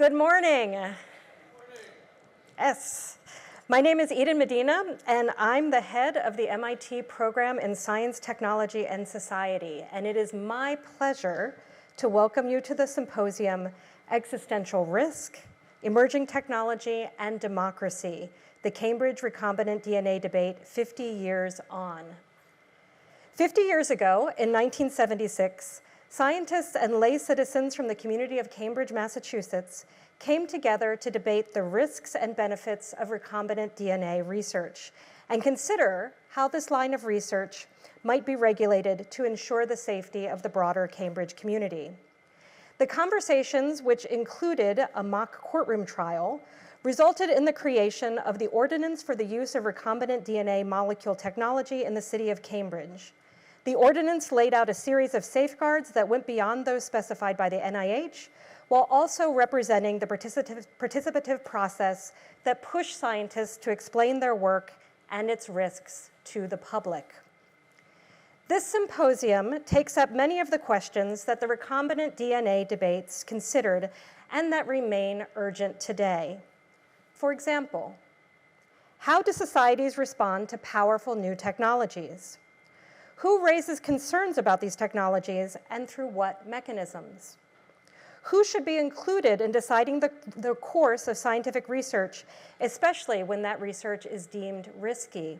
Good morning. Yes. My name is Eden Medina, and I'm the head of the MIT program in Science, Technology, and Society. And it is my pleasure to welcome you to the symposium, Existential Risk, Emerging Technology and Democracy, the Cambridge Recombinant DNA Debate 50 Years On. 50 years ago, in 1976, scientists and lay citizens from the community of Cambridge, Massachusetts, came together to debate the risks and benefits of recombinant DNA research and consider how this line of research might be regulated to ensure the safety of the broader Cambridge community. The conversations, which included a mock courtroom trial, resulted in the creation of the Ordinance for the Use of Recombinant DNA Molecule Technology in the city of Cambridge. The ordinance laid out a series of safeguards that went beyond those specified by the NIH, while also representing the participative process that pushed scientists to explain their work and its risks to the public. This symposium takes up many of the questions that the recombinant DNA debates considered and that remain urgent today. For example, how do societies respond to powerful new technologies? Who raises concerns about these technologies and through what mechanisms? Who should be included in deciding the course of scientific research, especially when that research is deemed risky?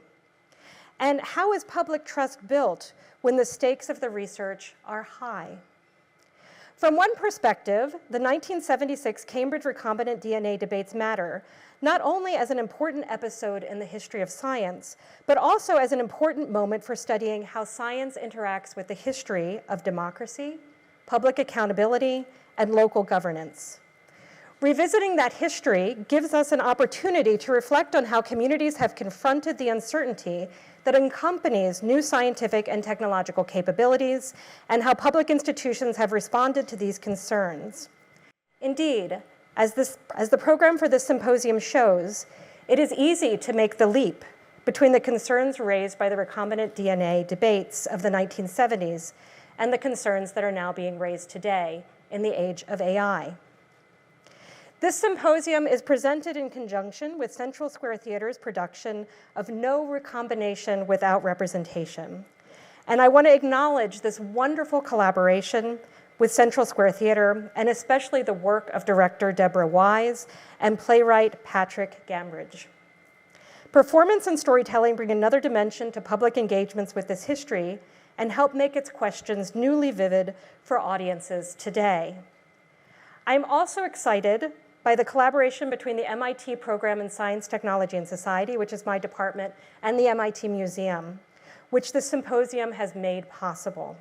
And how is public trust built when the stakes of the research are high? From one perspective, the 1976 Cambridge Recombinant DNA debates matter, not only as an important episode in the history of science, but also as an important moment for studying how science interacts with the history of democracy, public accountability, and local governance. Revisiting that history gives us an opportunity to reflect on how communities have confronted the uncertainty that accompanies new scientific and technological capabilities, and how public institutions have responded to these concerns. Indeed, as the program for this symposium shows, it is easy to make the leap between the concerns raised by the recombinant DNA debates of the 1970s and the concerns that are now being raised today in the age of AI. This symposium is presented in conjunction with Central Square Theater's production of No Recombination Without Representation. And I want to acknowledge this wonderful collaboration with Central Square Theater, and especially the work of director Deborah Wise and playwright Patrick Gambridge. Performance and storytelling bring another dimension to public engagements with this history and help make its questions newly vivid for audiences today. I'm also excited by the collaboration between the MIT program in Science, Technology, and Society, which is my department, and the MIT Museum, which the symposium has made possible.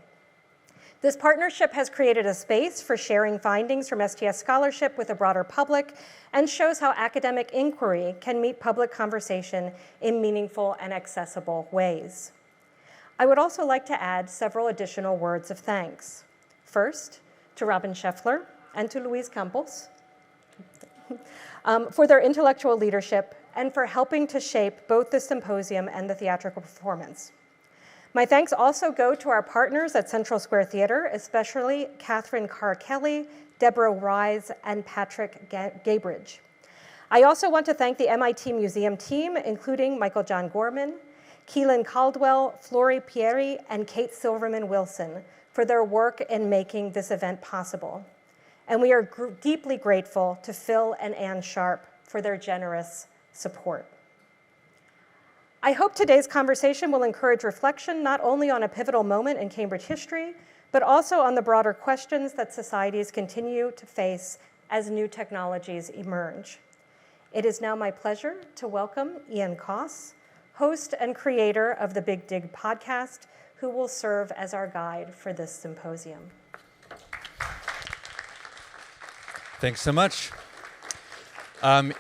This partnership has created a space for sharing findings from STS scholarship with the broader public and shows how academic inquiry can meet public conversation in meaningful and accessible ways. I would also like to add several additional words of thanks. First, to Robin Scheffler and to Luis Campos for their intellectual leadership and for helping to shape both the symposium and the theatrical performance. My thanks also go to our partners at Central Square Theater, especially Catherine Carr-Kelly, Deborah Wise, and Patrick Gabridge. I also want to thank the MIT Museum team, including Michael John Gorman, Keelan Caldwell, Flory Pieri, and Kate Silverman-Wilson for their work in making this event possible. And we are deeply grateful to Phil and Ann Sharp for their generous support. I hope today's conversation will encourage reflection not only on a pivotal moment in Cambridge history, but also on the broader questions that societies continue to face as new technologies emerge. It is now my pleasure to welcome Ian Coss, host and creator of the Big Dig podcast, who will serve as our guide for this symposium. Thanks so much.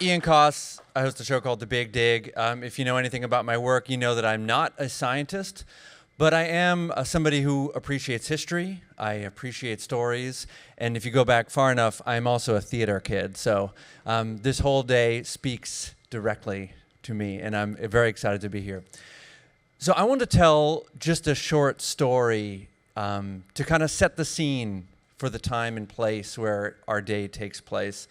Ian Coss. I host a show called The Big Dig. If you know anything about my work, you know that I'm not a scientist, but I am somebody who appreciates history. I appreciate stories. And if you go back far enough, I'm also a theater kid. So this whole day speaks directly to me, and I'm very excited to be here. So I want to tell just a short story to kind of set the scene for the time and place where our day takes place.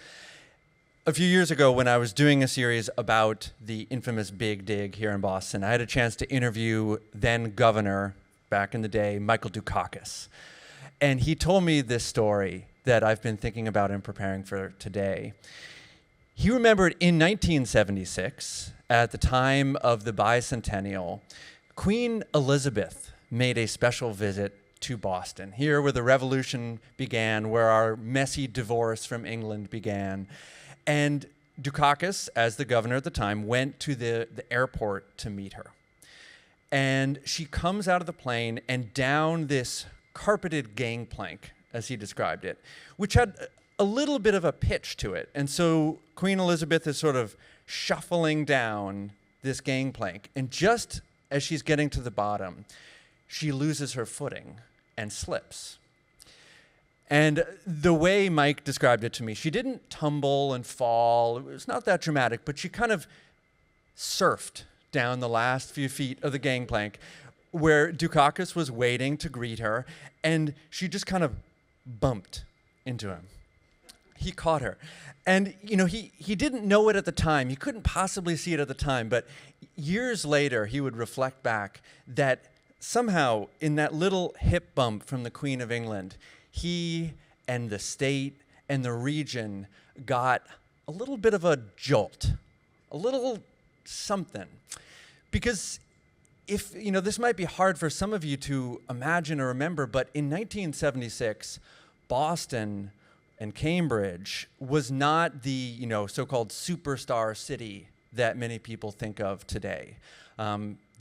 A few years ago, when I was doing a series about the infamous Big Dig here in Boston, I had a chance to interview then governor, back in the day, Michael Dukakis. And he told me this story that I've been thinking about and preparing for today. He remembered in 1976, at the time of the bicentennial, Queen Elizabeth made a special visit to Boston, here where the revolution began, where our messy divorce from England began. And Dukakis, as the governor at the time, went to the airport to meet her. And she comes out of the plane and down this carpeted gangplank, as he described it, which had a little bit of a pitch to it. And so Queen Elizabeth is sort of shuffling down this gangplank. And just as she's getting to the bottom, she loses her footing and slips. And the way Mike described it to me, she didn't tumble and fall. It was not that dramatic, but she kind of surfed down the last few feet of the gangplank where Dukakis was waiting to greet her, and she just kind of bumped into him. He caught her. And, you know, he didn't know it at the time. He couldn't possibly see it at the time, but years later, he would reflect back that somehow in that little hip bump from the Queen of England, he and the state and the region got a little bit of a jolt, a little something. Because if, you know, this might be hard for some of you to imagine or remember, but in 1976, Boston and Cambridge was not the, you know, so-called superstar city that many people think of today.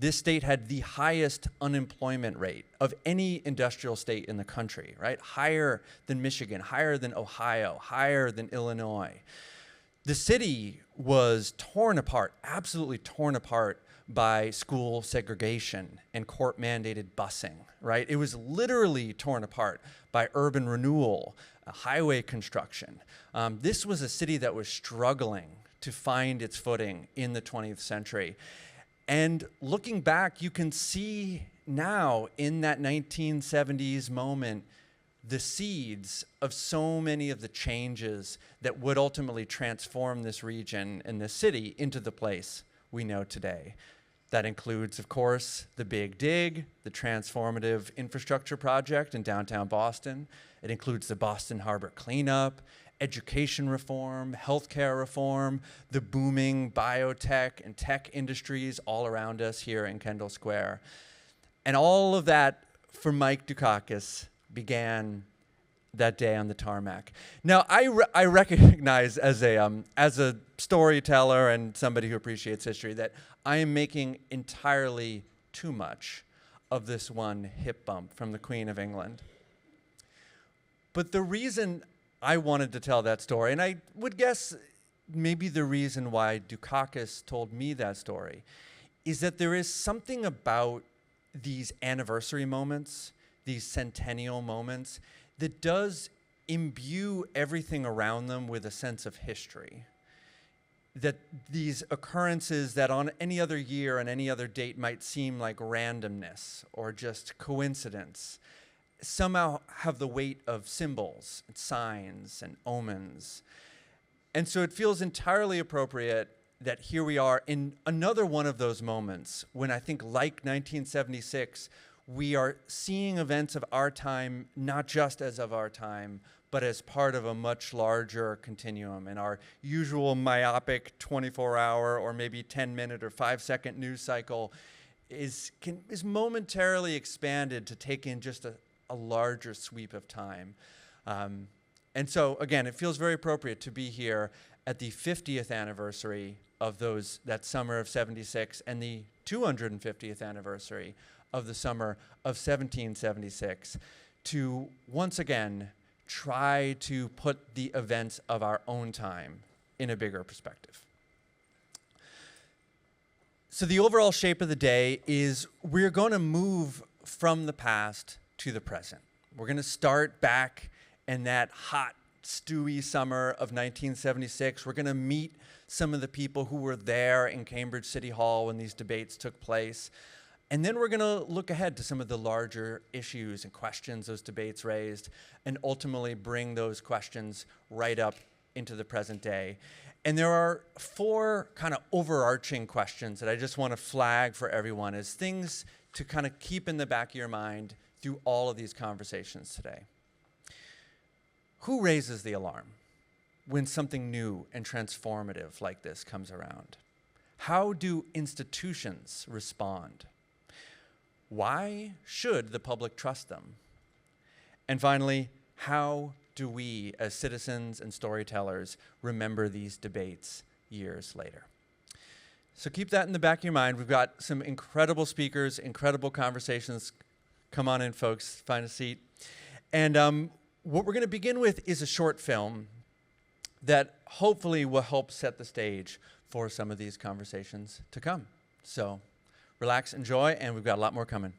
This state had the highest unemployment rate of any industrial state in the country, right? Higher than Michigan, higher than Ohio, higher than Illinois. The city was torn apart, absolutely torn apart by school segregation and court-mandated busing, right? It was literally torn apart by urban renewal, highway construction. This was a city that was struggling to find its footing in the 20th century. And looking back, you can see now in that 1970s moment the seeds of so many of the changes that would ultimately transform this region and this city into the place we know today. That includes, of course, the Big Dig, the transformative infrastructure project in downtown Boston. It includes the Boston Harbor cleanup, education reform, healthcare reform, the booming biotech and tech industries all around us here in Kendall Square. And all of that for Mike Dukakis began that day on the tarmac. Now, I recognize as a storyteller and somebody who appreciates history that I am making entirely too much of this one hip bump from the Queen of England. But the reason I wanted to tell that story, and I would guess maybe the reason why Dukakis told me that story, is that there is something about these anniversary moments, these centennial moments, that does imbue everything around them with a sense of history. That these occurrences that on any other year and any other date might seem like randomness or just coincidence somehow have the weight of symbols and signs and omens. And so it feels entirely appropriate that here we are in another one of those moments when I think, like 1976, we are seeing events of our time, not just as of our time, but as part of a much larger continuum. And our usual myopic 24-hour or maybe 10-minute or 5-second news cycle is momentarily expanded to take in just a larger sweep of time. And so, again, it feels very appropriate to be here at the 50th anniversary of that summer of 76 and the 250th anniversary of the summer of 1776 to once again try to put the events of our own time in a bigger perspective. So the overall shape of the day is we're going to move from the past to the present. We're going to start back in that hot, stewy summer of 1976. We're going to meet some of the people who were there in Cambridge City Hall when these debates took place. And then we're going to look ahead to some of the larger issues and questions those debates raised and ultimately bring those questions right up into the present day. And there are 4 kind of overarching questions that I just want to flag for everyone as things to kind of keep in the back of your mind through all of these conversations today. Who raises the alarm when something new and transformative like this comes around? How do institutions respond? Why should the public trust them? And finally, how do we, as citizens and storytellers, remember these debates years later? So keep that in the back of your mind. We've got some incredible speakers, incredible conversations. Come on in, folks. Find a seat. And what we're going to begin with is a short film that hopefully will help set the stage for some of these conversations to come. So relax, enjoy, and we've got a lot more coming.